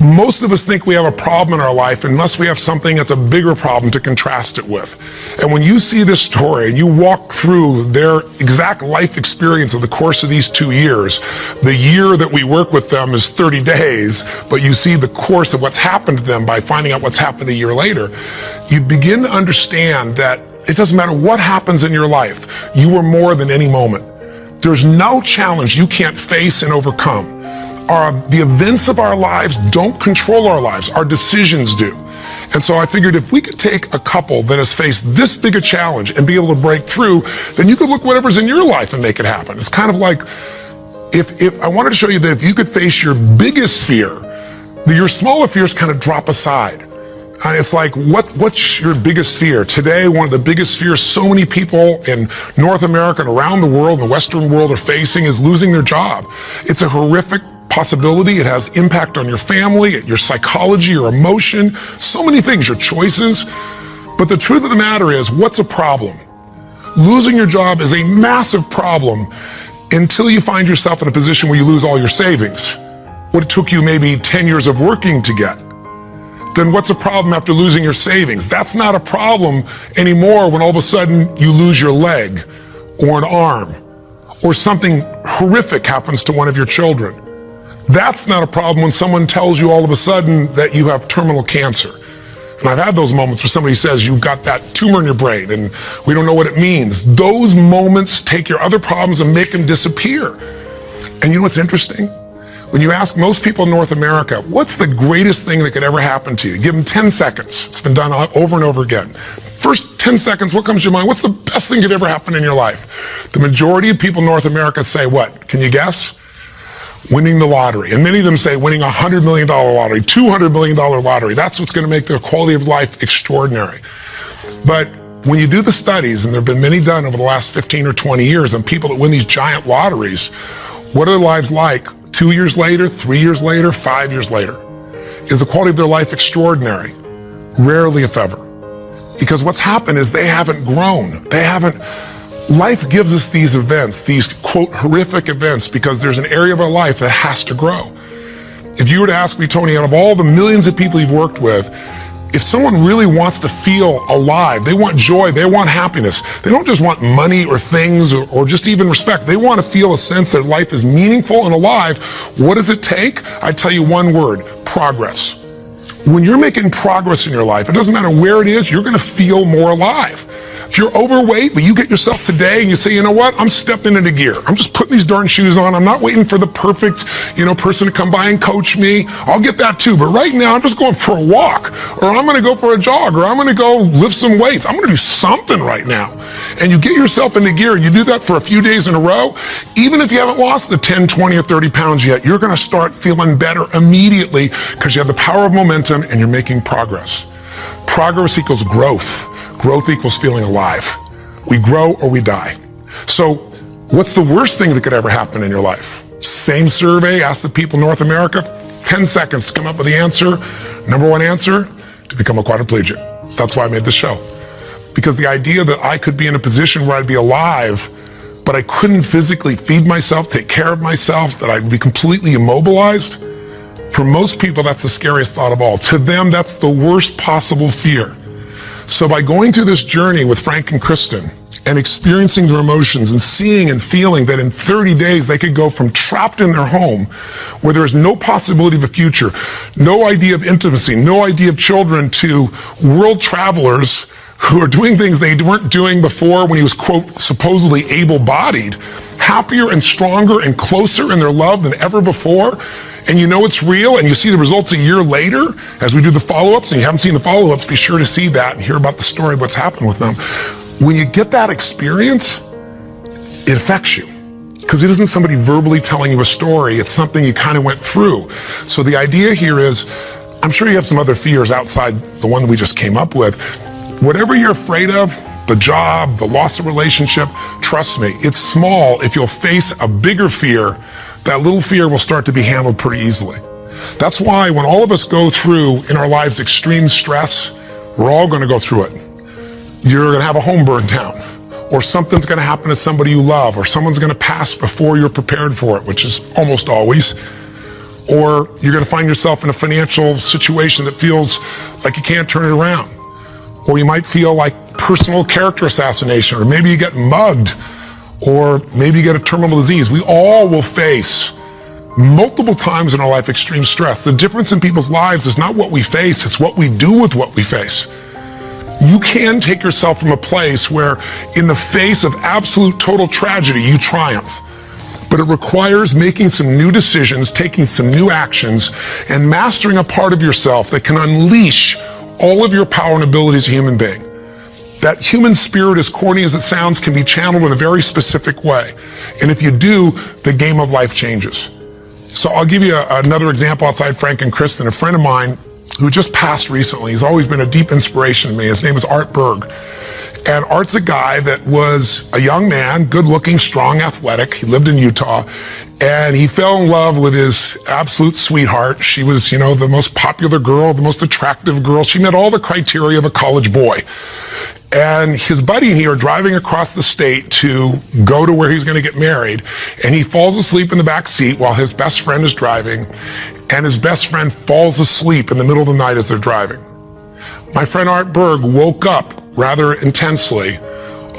Most of us think we have a problem in our life unless we have something that's a bigger problem to contrast it with. And when you see this story and you walk through their exact life experience of the course of these 2 years, the year that we work with them is 30 days, but you see the course of what's happened to them by finding out what's happened a year later, you begin to understand that it doesn't matter what happens in your life, you are more than any moment. There's no challenge you can't face and overcome. The events of our lives don't control our lives, our decisions do. And so I figured if we could take a couple that has faced this big a challenge and be able to break through, then you could look whatever's in your life and make it happen. It's kind of like, if I wanted to show you that if you could face your biggest fear, your smaller fears kind of drop aside. It's like, what's your biggest fear? Today, one of the biggest fears so many people in North America and around the world, the Western world, are facing is losing their job. It's a horrific possibility. It has impact on your family, your psychology, your emotion, so many things, your choices. But the truth of the matter is, what's a problem? Losing your job is a massive problem until you find yourself in a position where you lose all your savings. What it took you maybe 10 years of working to get. Then what's a problem after losing your savings? That's not a problem anymore when all of a sudden you lose your leg or an arm or something horrific happens to one of your children. That's not a problem when someone tells you all of a sudden that you have terminal cancer. And I've had those moments where somebody says you've got that tumor in your brain and we don't know what it means. Those moments take your other problems and make them disappear. And you know what's interesting? When you ask most people in North America, what's the greatest thing that could ever happen to you? Give them 10 seconds. It's been done over and over again. First 10 seconds, what comes to your mind? What's the best thing that could ever happen in your life? The majority of people in North America say what? Can you guess? Winning the lottery. And many of them say winning a $100 million lottery, $200 million lottery. That's what's going to make their quality of life extraordinary. But when you do the studies, and there have been many done over the last 15 or 20 years on people that win these giant lotteries, what are their lives like 2 years later, 3 years later, 5 years later? Is the quality of their life extraordinary? Rarely, if ever. Because what's happened is they haven't grown. Life gives us these events, these quote horrific events, because there's an area of our life that has to grow. If you were to ask me, Tony, out of all the millions of people you've worked with, if someone really wants to feel alive, they want joy, they want happiness, they don't just want money or things or just even respect, they want to feel a sense that life is meaningful and alive, what does it take? I tell you one word: progress. When you're making progress in your life, it doesn't matter where it is, you're going to feel more alive. If you're overweight, but you get yourself today and you say, you know what, I'm stepping into gear. I'm just putting these darn shoes on. I'm not waiting for the perfect, person to come by and coach me. I'll get that too. But right now, I'm just going for a walk, or I'm going to go for a jog, or I'm going to go lift some weights. I'm going to do something right now. And you get yourself into gear, and you do that for a few days in a row. Even if you haven't lost the 10, 20, or 30 pounds yet, you're going to start feeling better immediately because you have the power of momentum and you're making progress. Progress equals growth. Growth equals feeling alive. We grow or we die. So what's the worst thing that could ever happen in your life? Same survey, ask the people in North America, 10 seconds to come up with the answer. Number one answer, to become a quadriplegic. That's why I made this show. Because the idea that I could be in a position where I'd be alive, but I couldn't physically feed myself, take care of myself, that I'd be completely immobilized, for most people, that's the scariest thought of all. To them, that's the worst possible fear. So by going through this journey with Frank and Kristen and experiencing their emotions and seeing and feeling that in 30 days they could go from trapped in their home where there is no possibility of a future, no idea of intimacy, no idea of children, to world travelers who are doing things they weren't doing before when he was, quote, supposedly able-bodied, happier and stronger and closer in their love than ever before. And you know it's real, and you see the results a year later as we do the follow-ups, and you haven't seen the follow-ups, be sure to see that and hear about the story of what's happened with them. When you get that experience, it affects you. Because it isn't somebody verbally telling you a story, it's something you kind of went through. So the idea here is, I'm sure you have some other fears outside the one that we just came up with. Whatever you're afraid of, the job, the loss of relationship, trust me, it's small. If you'll face a bigger fear, that little fear will start to be handled pretty easily. That's why when all of us go through in our lives extreme stress, we're all going to go through it. You're going to have a home burn down, or something's going to happen to somebody you love, or someone's going to pass before you're prepared for it, which is almost always. Or you're going to find yourself in a financial situation that feels like you can't turn it around. Or you might feel like personal character assassination, or maybe you get mugged, or maybe you get a terminal disease. We all will face multiple times in our life extreme stress. The difference in people's lives is not what we face, it's what we do with what we face. You can take yourself from a place where in the face of absolute total tragedy, you triumph. But it requires making some new decisions, taking some new actions, and mastering a part of yourself that can unleash all of your power and abilities as a human being. That human spirit, as corny as it sounds, can be channeled in a very specific way. And if you do, the game of life changes. So I'll give you another example outside Frank and Kristen. A friend of mine who just passed recently, he's always been a deep inspiration to me. His name is Art Berg. And Art's a guy that was a young man, good looking, strong, athletic. He lived in Utah. And he fell in love with his absolute sweetheart. She was, the most popular girl, the most attractive girl. She met all the criteria of a college boy. And his buddy and he are driving across the state to go to where he's going to get married. And he falls asleep in the back seat while his best friend is driving. And his best friend falls asleep in the middle of the night as they're driving. My friend Art Berg woke up rather intensely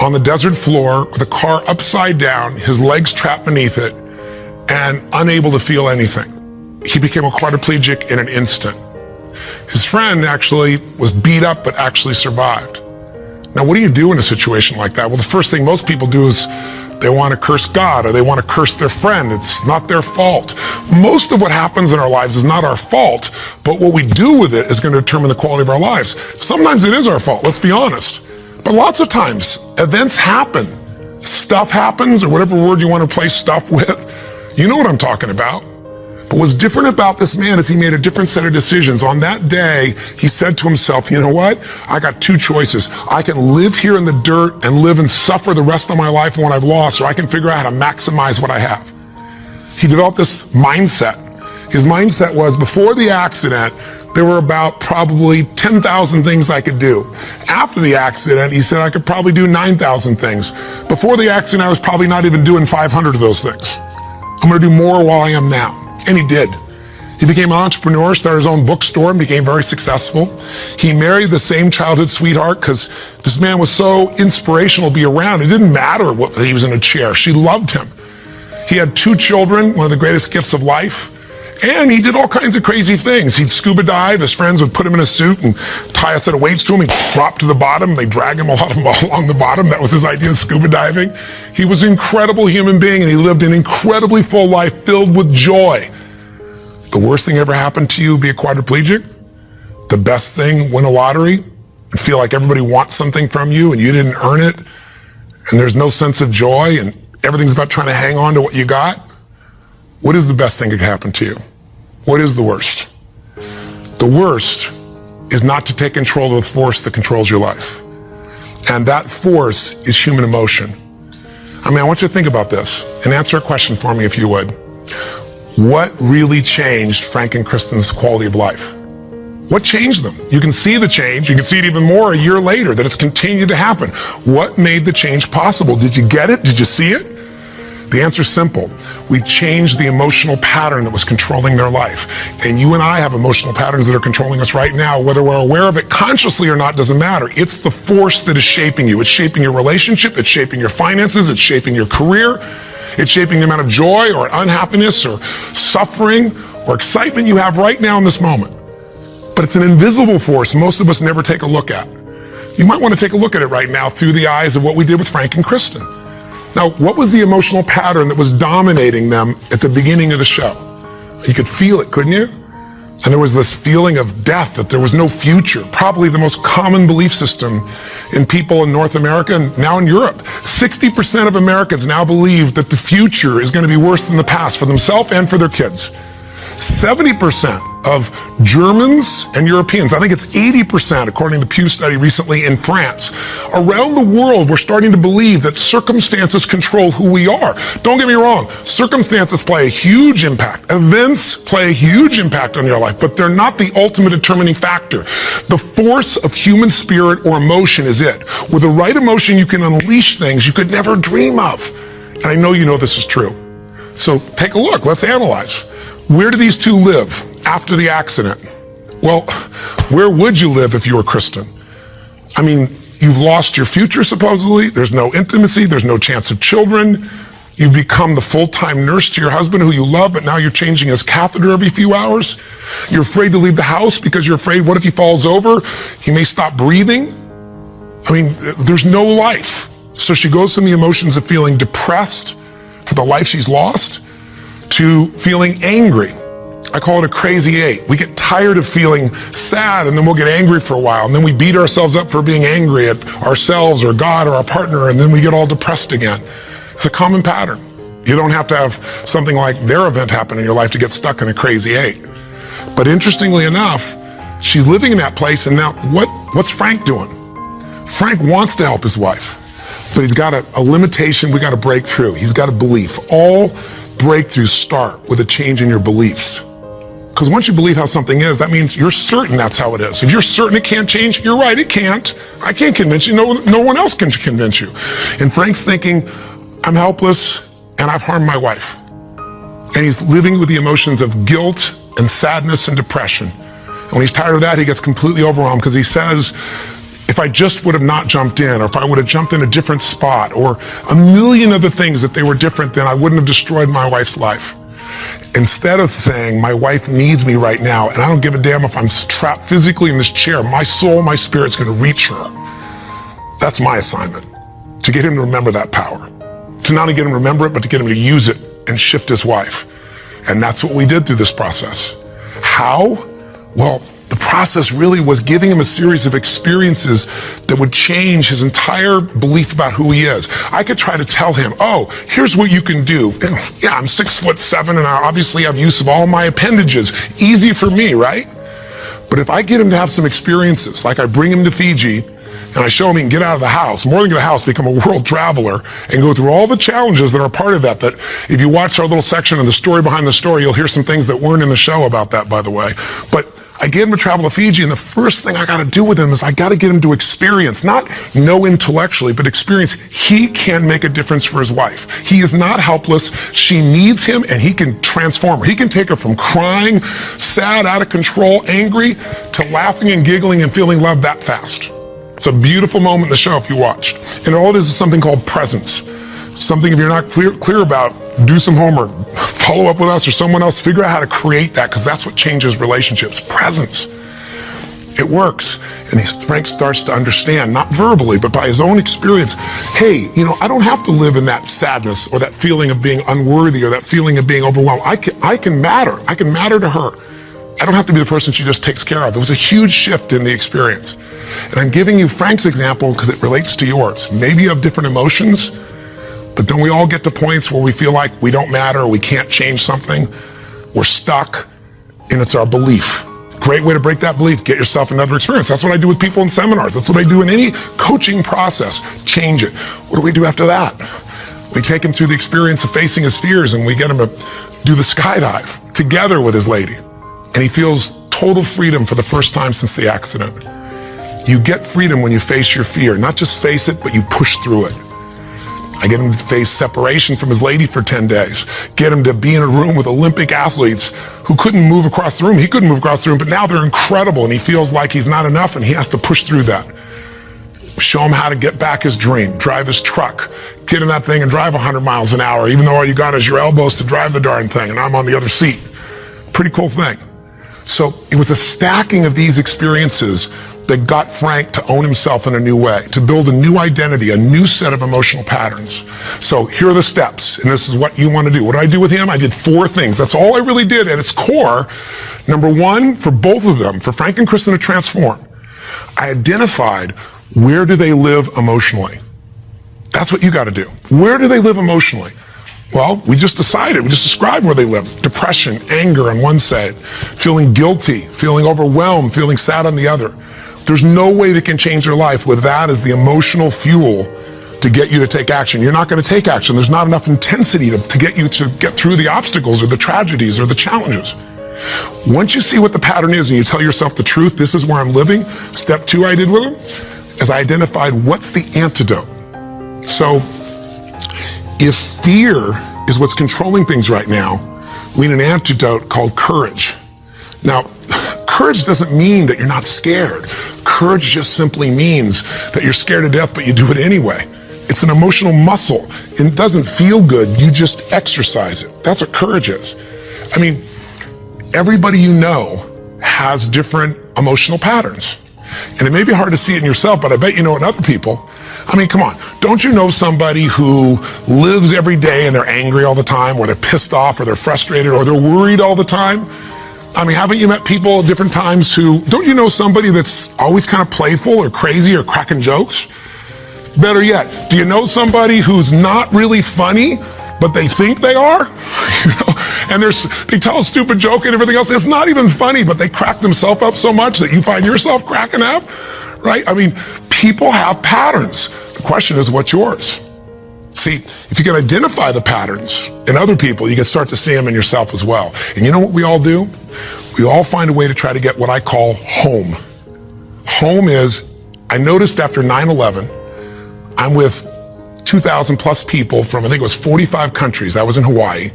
on the desert floor with the car upside down, his legs trapped beneath it, and unable to feel anything. He became a quadriplegic in an instant. His friend actually was beat up but actually survived. Now, what do you do in a situation like that? Well, the first thing most people do is they want to curse God or they want to curse their friend. It's not their fault. Most of what happens in our lives is not our fault, but what we do with it is going to determine the quality of our lives. Sometimes it is our fault, let's be honest. But lots of times, events happen. Stuff happens, or whatever word you want to replace stuff with. You know what I'm talking about. But what's different about this man is he made a different set of decisions. On that day, he said to himself, you know what? I got two choices. I can live here in the dirt and live and suffer the rest of my life for what I've lost, or I can figure out how to maximize what I have. He developed this mindset. His mindset was, before the accident, there were about probably 10,000 things I could do. After the accident, he said I could probably do 9,000 things. Before the accident, I was probably not even doing 500 of those things. I'm going to do more while I am now. And he did. He became an entrepreneur, started his own bookstore, and became very successful. He married the same childhood sweetheart because this man was so inspirational to be around. It didn't matter what he was in a chair. She loved him. He had 2 children, one of the greatest gifts of life. And he did all kinds of crazy things. He'd scuba dive. His friends would put him in a suit and tie a set of weights to him. He'd drop to the bottom. They'd drag him along the bottom. That was his idea of scuba diving. He was an incredible human being, and he lived an incredibly full life filled with joy. The worst thing ever happened to you, be a quadriplegic? The best thing, win a lottery and feel like everybody wants something from you and you didn't earn it, and there's no sense of joy and everything's about trying to hang on to what you got? What is the best thing that could happen to you? What is the worst? The worst is not to take control of the force that controls your life. And that force is human emotion. I want you to think about this and answer a question for me if you would. What really changed Frank and Kristen's quality of life? What changed them? You can see the change. You can see it even more a year later, that it's continued to happen. What made the change possible? Did you get it? Did you see it? The answer's simple. We changed the emotional pattern that was controlling their life. And you and I have emotional patterns that are controlling us right now. Whether we're aware of it consciously or not doesn't matter. It's the force that is shaping you. It's shaping your relationship. It's shaping your finances. It's shaping your career. It's shaping the amount of joy or unhappiness or suffering or excitement you have right now in this moment. But it's an invisible force most of us never take a look at. You might want to take a look at it right now through the eyes of what we did with Frank and Kristen. Now, what was the emotional pattern that was dominating them at the beginning of the show? You could feel it, couldn't you? And there was this feeling of death, that there was no future. Probably the most common belief system in people in North America and now in Europe. 60% of Americans now believe that the future is going to be worse than the past for themselves and for their kids. 70% of Germans and Europeans, I think it's 80% according to the Pew study recently in France. Around the world, we're starting to believe that circumstances control who we are. Don't get me wrong, circumstances play a huge impact. Events play a huge impact on your life, but they're not the ultimate determining factor. The force of human spirit or emotion is it. With the right emotion, you can unleash things you could never dream of. And I know you know this is true. So take a look, let's analyze. Where do these two live after the accident? Well, where would you live if you were Kristen? I mean, you've lost your future, supposedly. There's no intimacy. There's no chance of children. You've become the full-time nurse to your husband who you love, but now you're changing his catheter every few hours. You're afraid to leave the house because you're afraid, what if he falls over? He may stop breathing. I mean, there's no life. So she goes from the emotions of feeling depressed for the life she's lost to feeling angry. I call it a crazy eight. We get tired of feeling sad, and then we'll get angry for a while, and then we beat ourselves up for being angry at ourselves or God or our partner, and then we get all depressed again. It's a common pattern. You don't have to have something like their event happen in your life to get stuck in a crazy eight. But interestingly enough, she's living in that place, and now what's Frank doing? Frank wants to help his wife, but he's got a limitation we got to break through. He's got a belief. All breakthroughs start with a change in your beliefs. Because once you believe how something is, that means you're certain that's how it is. If you're certain it can't change, you're right, it can't. I can't convince you. No one else can convince you. And Frank's thinking, I'm helpless and I've harmed my wife. And he's living with the emotions of guilt and sadness and depression. And when he's tired of that, he gets completely overwhelmed because he says, if I just would have not jumped in, or if I would have jumped in a different spot, or a million other things that they were different, then I wouldn't have destroyed my wife's life. Instead of saying, my wife needs me right now, and I don't give a damn if I'm trapped physically in this chair, my soul, my spirit's gonna reach her. That's my assignment, to get him to remember that power. To not only get him to remember it, but to get him to use it and shift his wife. And that's what we did through this process. How? Well, the process really was giving him a series of experiences that would change his entire belief about who he is. I could try to tell him, oh, here's what you can do. Yeah, I'm 6'7" and I obviously have use of all my appendages. Easy for me, right? But if I get him to have some experiences, like I bring him to Fiji and I show him he can get out of the house, more than get out of the house, become a world traveler and go through all the challenges that are part of that if you watch our little section of the story behind the story, you'll hear some things that weren't in the show about that, by the way. But I get him to travel to Fiji, and the first thing I got to do with him is I got to get him to experience, not know intellectually, but experience he can make a difference for his wife. He is not helpless. She needs him, and he can transform her. He can take her from crying, sad, out of control, angry, to laughing and giggling and feeling love that fast. It's a beautiful moment in the show if you watched. And all it is something called presence. Something if you're not clear about, do some homework, follow up with us or someone else, figure out how to create that, because that's what changes relationships. Presence. It works. And Frank starts to understand, not verbally, but by his own experience, hey, I don't have to live in that sadness or that feeling of being unworthy or that feeling of being overwhelmed. I can matter. I can matter to her. I don't have to be the person she just takes care of. It was a huge shift in the experience. And I'm giving you Frank's example because it relates to yours. Maybe you have different emotions, but don't we all get to points where we feel like we don't matter or we can't change something? We're stuck, and it's our belief. Great way to break that belief, get yourself another experience. That's what I do with people in seminars. That's what I do in any coaching process. Change it. What do we do after that? We take him through the experience of facing his fears, and we get him to do the skydive together with his lady. And he feels total freedom for the first time since the accident. You get freedom when you face your fear. Not just face it, but you push through it. I get him to face separation from his lady for 10 days. Get him to be in a room with Olympic athletes who couldn't move across the room. He couldn't move across the room, but now they're incredible, and he feels like he's not enough, and he has to push through that. Show him how to get back his dream, drive his truck, get in that thing and drive 100 miles an hour, even though all you got is your elbows to drive the darn thing, and I'm on the other seat. Pretty cool thing. So it was a stacking of these experiences that got Frank to own himself in a new way, to build a new identity, a new set of emotional patterns. So here are the steps, and this is what you want to do. What did I do with him? I did 4 things. That's all I really did at its core. Number 1, for both of them, for Frank and Kristen to transform, I identified where do they live emotionally. That's what you got to do. Where do they live emotionally? Well, we just decided, we just described where they live. Depression, anger on one side, feeling guilty, feeling overwhelmed, feeling sad on the other. There's no way that can change their life with that as the emotional fuel to get you to take action. You're not going to take action. There's not enough intensity to get you to get through the obstacles or the tragedies or the challenges. Once you see what the pattern is and you tell yourself the truth, this is where I'm living, step 2 I did with them, is I identified what's the antidote. So if fear is what's controlling things right now, we need an antidote called courage. Now, courage doesn't mean that you're not scared. Courage just simply means that you're scared to death, but you do it anyway. It's an emotional muscle. It doesn't feel good. You just exercise it. That's what courage is. I mean, everybody you know has different emotional patterns. And it may be hard to see it in yourself, but I bet you know it in other people. I mean, come on. Don't you know somebody who lives every day and they're angry all the time, or they're pissed off, or they're frustrated, or they're worried all the time? I mean, haven't you met people at different times who, don't you know somebody that's always kind of playful or crazy or cracking jokes? Better yet, do you know somebody who's not really funny, but they think they are? You know, and they tell a stupid joke and everything else. It's not even funny, but they crack themselves up so much that you find yourself cracking up, right? I mean, people have patterns. The question is, what's yours? See, if you can identify the patterns in other people, you can start to see them in yourself as well. And you know what we all do? We all find a way to try to get what I call home. Home is, I noticed after 9/11, I'm with 2,000 plus people from, I think it was 45 countries. I was in Hawaii.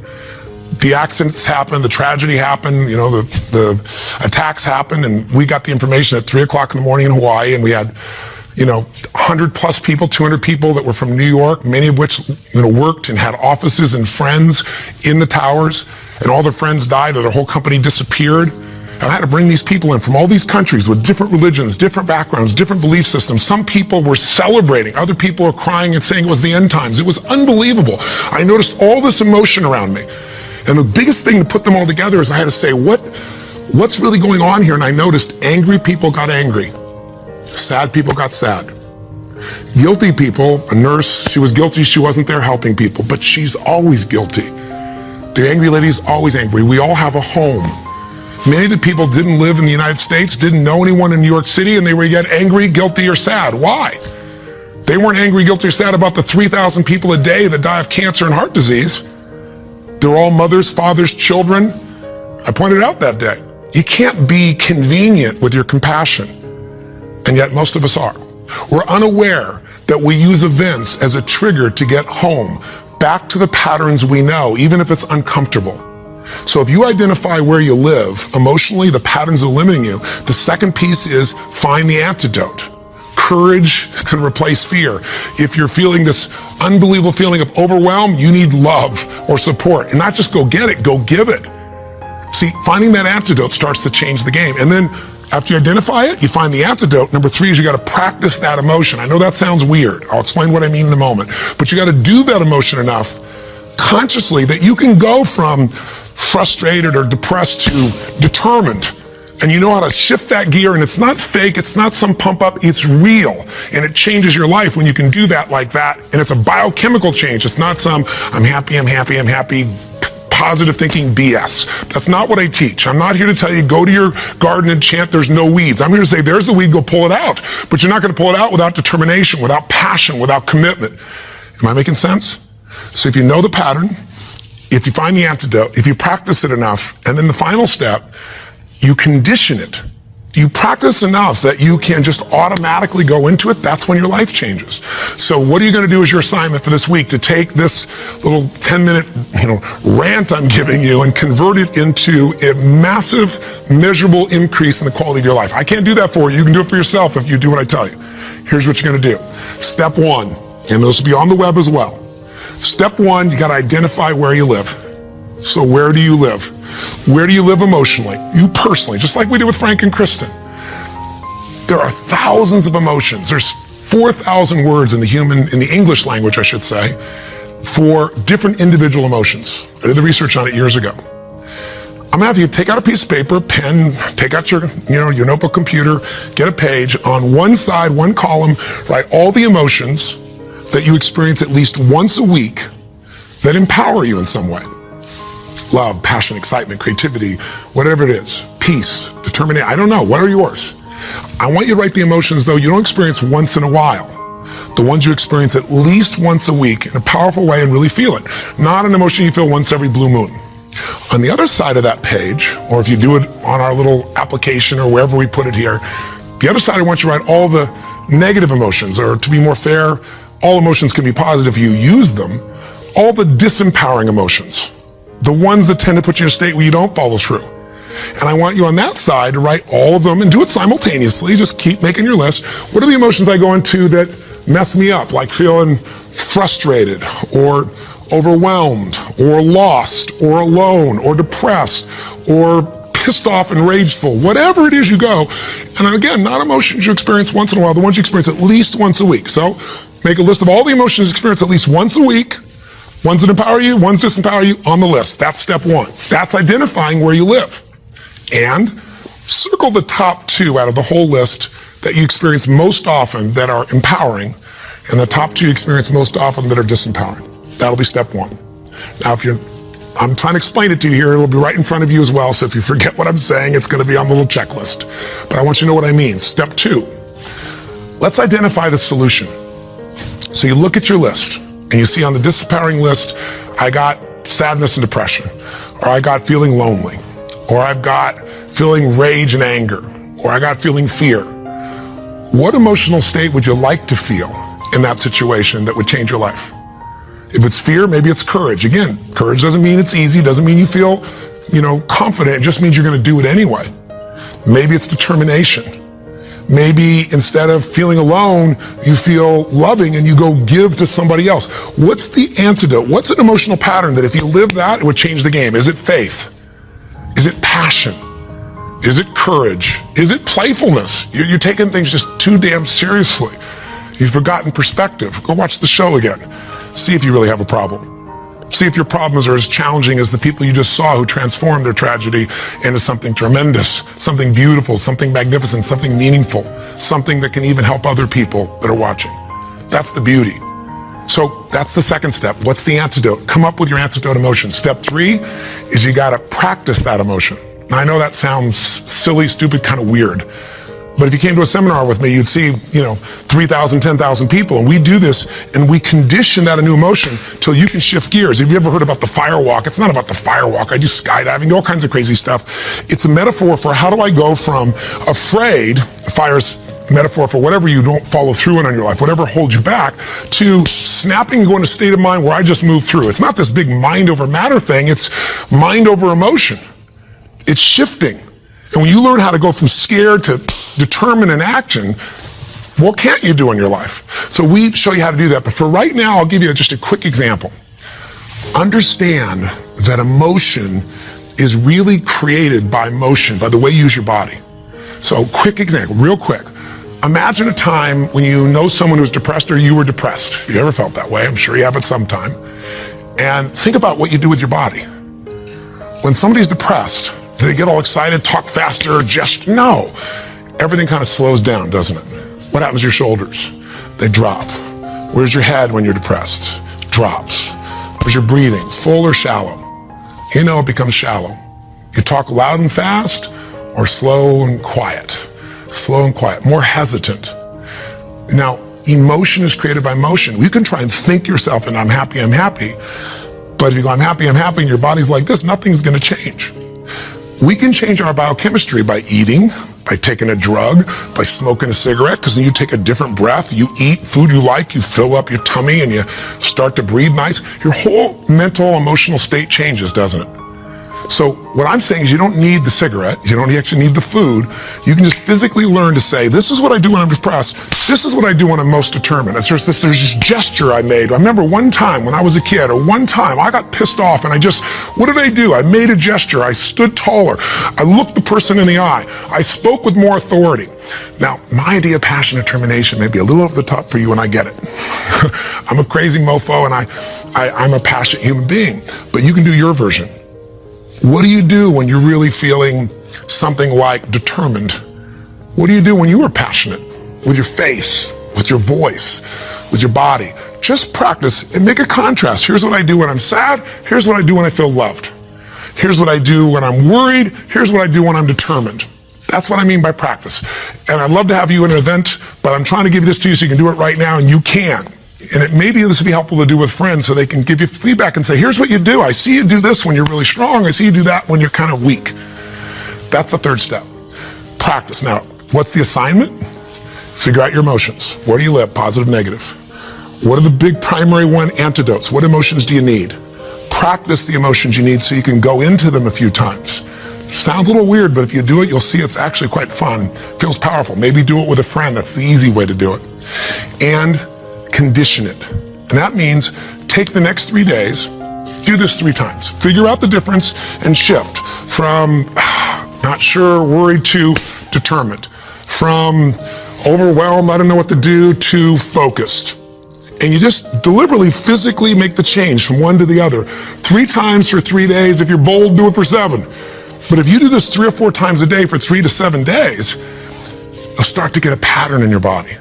The accidents happened, the tragedy happened, you know, the attacks happened, and we got the information at 3 o'clock in the morning in Hawaii, and we had, you know, 100 plus people, 200 people that were from New York, many of which, you know, worked and had offices and friends in the towers, and all their friends died or their whole company disappeared. And I had to bring these people in from all these countries with different religions, different backgrounds, different belief systems. Some people were celebrating. Other people were crying and saying it was the end times. It was unbelievable. I noticed all this emotion around me. And the biggest thing to put them all together is I had to say, what's really going on here? And I noticed angry people got angry. Sad people got sad. Guilty people, a nurse, she was guilty. She wasn't there helping people, but she's always guilty. The angry lady is always angry. We all have a home. Many of the people didn't live in the United States, didn't know anyone in New York City, and they were yet angry, guilty, or sad. Why? They weren't angry, guilty, or sad about the 3,000 people a day that die of cancer and heart disease. They're all mothers, fathers, children. I pointed out that day. You can't be convenient with your compassion, and yet most of us are. We're unaware that we use events as a trigger to get home, back to the patterns we know, even if it's uncomfortable. So if you identify where you live, emotionally, the patterns are limiting you, the second piece is find the antidote. Courage can replace fear. If you're feeling this unbelievable feeling of overwhelm, you need love or support. And not just go get it, go give it. See, finding that antidote starts to change the game. And then after you identify it, you find the antidote. Number 3 is you got to practice that emotion. I know that sounds weird. I'll explain what I mean in a moment. But you got to do that emotion enough consciously that you can go from frustrated or depressed to determined. And you know how to shift that gear, and it's not fake, it's not some pump up, it's real. And it changes your life when you can do that like that. And it's a biochemical change. It's not some I'm happy, positive thinking BS. That's not what I teach. I'm not here to tell you go to your garden and chant there's no weeds. I'm here to say there's the weed, go pull it out. But you're not going to pull it out without determination, without passion, without commitment. Am I making sense? So if you know the pattern, if you find the antidote, if you practice it enough, and then the final step, you condition it. You practice enough that you can just automatically go into it. That's when your life changes. So what are you going to do as your assignment for this week to take this little 10-minute, rant I'm giving you and convert it into a massive, measurable increase in the quality of your life? I can't do that for you. You can do it for yourself if you do what I tell you. Here's what you're going to do. Step 1, and this will be on the web as well. Step 1, you got to identify where you live. So where do you live? Where do you live emotionally? You personally, just like we did with Frank and Kristen. There are thousands of emotions. There's 4,000 words in the English language, I should say, for different individual emotions. I did the research on it years ago. I'm gonna have you take out a piece of paper, pen, take out your notebook, computer, get a page. On one side, one column, write all the emotions that you experience at least once a week that empower you in some way. Love, passion, excitement, creativity, whatever it is. Peace, determination, I don't know, what are yours? I want you to write the emotions, though, you don't experience once in a while. The ones you experience at least once a week in a powerful way and really feel it. Not an emotion you feel once every blue moon. On the other side of that page, or if you do it on our little application or wherever we put it here, the other side I want you to write all the negative emotions, or to be more fair, all emotions can be positive if you use them, all the disempowering emotions. the ones that tend to put you in a state where you don't follow through. And I want you on that side to write all of them and do it simultaneously. Just keep making your list. What are the emotions I go into that mess me up, like feeling frustrated or overwhelmed or lost or alone or depressed or pissed off and rageful, whatever it is you go. And again, not emotions you experience once in a while, the ones you experience at least once a week. So make a list of all the emotions you experience at least once a week, ones that empower you, ones that disempower you, on the list. That's step one. That's identifying where you live. And circle the top 2 out of the whole list that you experience most often that are empowering, and the top 2 you experience most often that are disempowering. That'll be step 1. Now, I'm trying to explain it to you here, it'll be right in front of you as well, so if you forget what I'm saying, it's going to be on the little checklist. But I want you to know what I mean. Step 2, let's identify the solution. So you look at your list, and you see on the disempowering list, I got sadness and depression, or I got feeling lonely, or I've got feeling rage and anger, or I got feeling fear. What emotional state would you like to feel in that situation that would change your life? If it's fear, maybe it's courage. Again, courage doesn't mean it's easy, doesn't mean you feel, confident. It just means you're going to do it anyway. Maybe it's determination. Maybe instead of feeling alone, you feel loving and you go give to somebody else. What's the antidote? What's an emotional pattern that if you live that, it would change the game? Is it faith? Is it passion? Is it courage? Is it playfulness? You're taking things just too damn seriously. You've forgotten perspective. Go watch the show again. See if you really have a problem. See if your problems are as challenging as the people you just saw who transformed their tragedy into something tremendous, something beautiful, something magnificent, something meaningful, something that can even help other people that are watching. That's the beauty. So that's the second step. What's the antidote? Come up with your antidote emotion. Step 3 is you got to practice that emotion. Now, I know that sounds silly, stupid, kind of weird. But if you came to a seminar with me, you'd see, 3,000, 10,000 people, and we do this, and we condition that a new emotion till you can shift gears. Have you ever heard about the fire walk? It's not about the fire walk. I do skydiving, all kinds of crazy stuff. It's a metaphor for how do I go from afraid, fire's metaphor for whatever you don't follow through on your life, whatever holds you back, to snapping and going to a state of mind where I just move through. It's not this big mind over matter thing. It's mind over emotion. It's shifting. And when you learn how to go from scared to determined in action, what can't you do in your life? So we show you how to do that. But for right now, I'll give you just a quick example. Understand that emotion is really created by motion, by the way you use your body. So quick example, real quick. Imagine a time when you know someone who's depressed or you were depressed. If you ever felt that way, I'm sure you have at some time. And think about what you do with your body. When somebody's depressed, do they get all excited, talk faster, gesture? No. Everything kind of slows down, doesn't it? What happens to your shoulders? They drop. Where's your head when you're depressed? Drops. Where's your breathing? Full or shallow? It becomes shallow. You talk loud and fast or slow and quiet? Slow and quiet, more hesitant. Now, emotion is created by motion. You can try and think yourself and I'm happy, but if you go, I'm happy, and your body's like this, nothing's gonna change. We can change our biochemistry by eating, by taking a drug, by smoking a cigarette, because then you take a different breath, you eat food you like, you fill up your tummy and you start to breathe nice. Your whole mental, emotional state changes, doesn't it? So what I'm saying is you don't need the cigarette, you don't actually need the food. You can just physically learn to say, this is what I do when I'm depressed, this is what I do when I'm most determined. And there's this gesture I made. I remember one time when I was a kid, or one time I got pissed off and what did I do? I made a gesture, I stood taller, I looked the person in the eye, I spoke with more authority. Now, my idea of passion and determination may be a little over the top for you, and I get it. I'm a crazy mofo and I'm a passionate human being, but you can do your version. What do you do when you're really feeling something like determined? What do you do when you are passionate? With your face, with your voice, with your body. Just practice and make a contrast. Here's what I do when I'm sad. Here's what I do when I feel loved. Here's what I do when I'm worried. Here's what I do when I'm determined. That's what I mean by practice. And I'd love to have you in an event, but I'm trying to give this to you so you can do it right now, and you can. And maybe this would be helpful to do with friends so they can give you feedback and say, here's what you do. I see you do this when you're really strong. I see you do that when you're kind of weak. That's the third step. Practice. Now, what's the assignment? Figure out your emotions. Where do you live? Positive, negative. What are the big primary antidotes? What emotions do you need? practice the emotions you need so you can go into them a few times. Sounds a little weird, but if you do it, you'll see it's actually quite fun. Feels powerful. Maybe do it with a friend. That's the easy way to do it. And condition it. And that means take the next 3 days, do this 3 times. Figure out the difference and shift from not sure, worried to determined. From overwhelmed, I don't know what to do, to focused. And you just deliberately, physically make the change from one to the other. 3 times for 3 days. If you're bold, do it for 7. But if you do this 3 or 4 times a day for 3 to 7 days, you'll start to get a pattern in your body.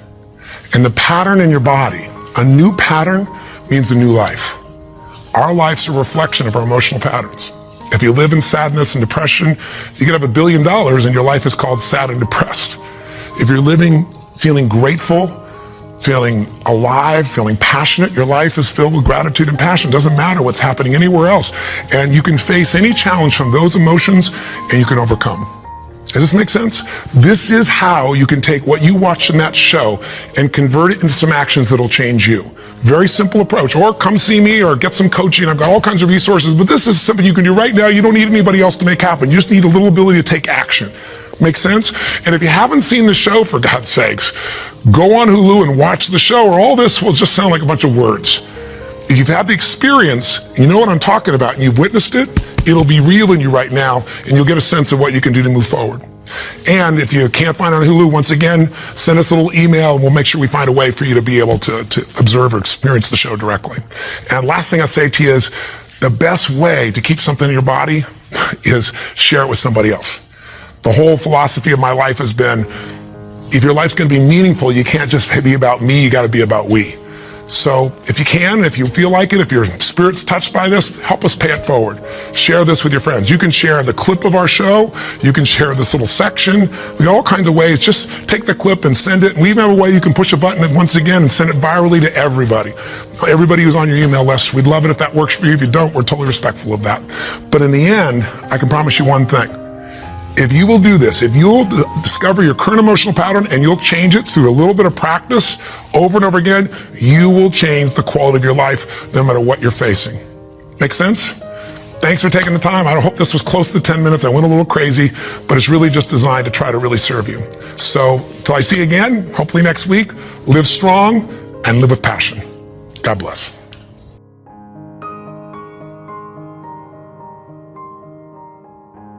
And the pattern in your body, a new pattern means a new life. Our life's a reflection of our emotional patterns. If you live in sadness and depression, you could have $1 billion and your life is called sad and depressed. If you're living feeling grateful, feeling alive, feeling passionate, your life is filled with gratitude and passion. Doesn't matter what's happening anywhere else. And you can face any challenge from those emotions and you can overcome. Does this make sense? This is how you can take what you watched in that show and convert it into some actions that'll change you. Very simple approach. Or come see me or get some coaching. I've got all kinds of resources, but this is something you can do right now. You don't need anybody else to make happen. You just need a little ability to take action. Make sense? And if you haven't seen the show, for God's sakes, go on Hulu and watch the show, or all this will just sound like a bunch of words. If you've had the experience, you know what I'm talking about, and you've witnessed it, it'll be real in you right now, and you'll get a sense of what you can do to move forward. And if you can't find it on Hulu, once again, send us a little email, and we'll make sure we find a way for you to be able to observe or experience the show directly. And last thing I'll say to you is, the best way to keep something in your body is share it with somebody else. The whole philosophy of my life has been, if your life's going to be meaningful, you can't just be about me, you got to be about we. So if you can, if you feel like it, if your spirit's touched by this, help us pay it forward. Share this with your friends. You can share the clip of our show. You can share this little section. We got all kinds of ways. Just take the clip and send it. And we even have a way you can push a button once again and send it virally to everybody. Everybody who's on your email list. We'd love it if that works for you. If you don't, we're totally respectful of that. But in the end, I can promise you one thing. If you will do this, if you'll discover your current emotional pattern and you'll change it through a little bit of practice over and over again, you will change the quality of your life no matter what you're facing. Make sense? Thanks for taking the time. I hope this was close to 10 minutes. I went a little crazy, but it's really just designed to try to really serve you. So till I see you again, hopefully next week, live strong and live with passion. God bless.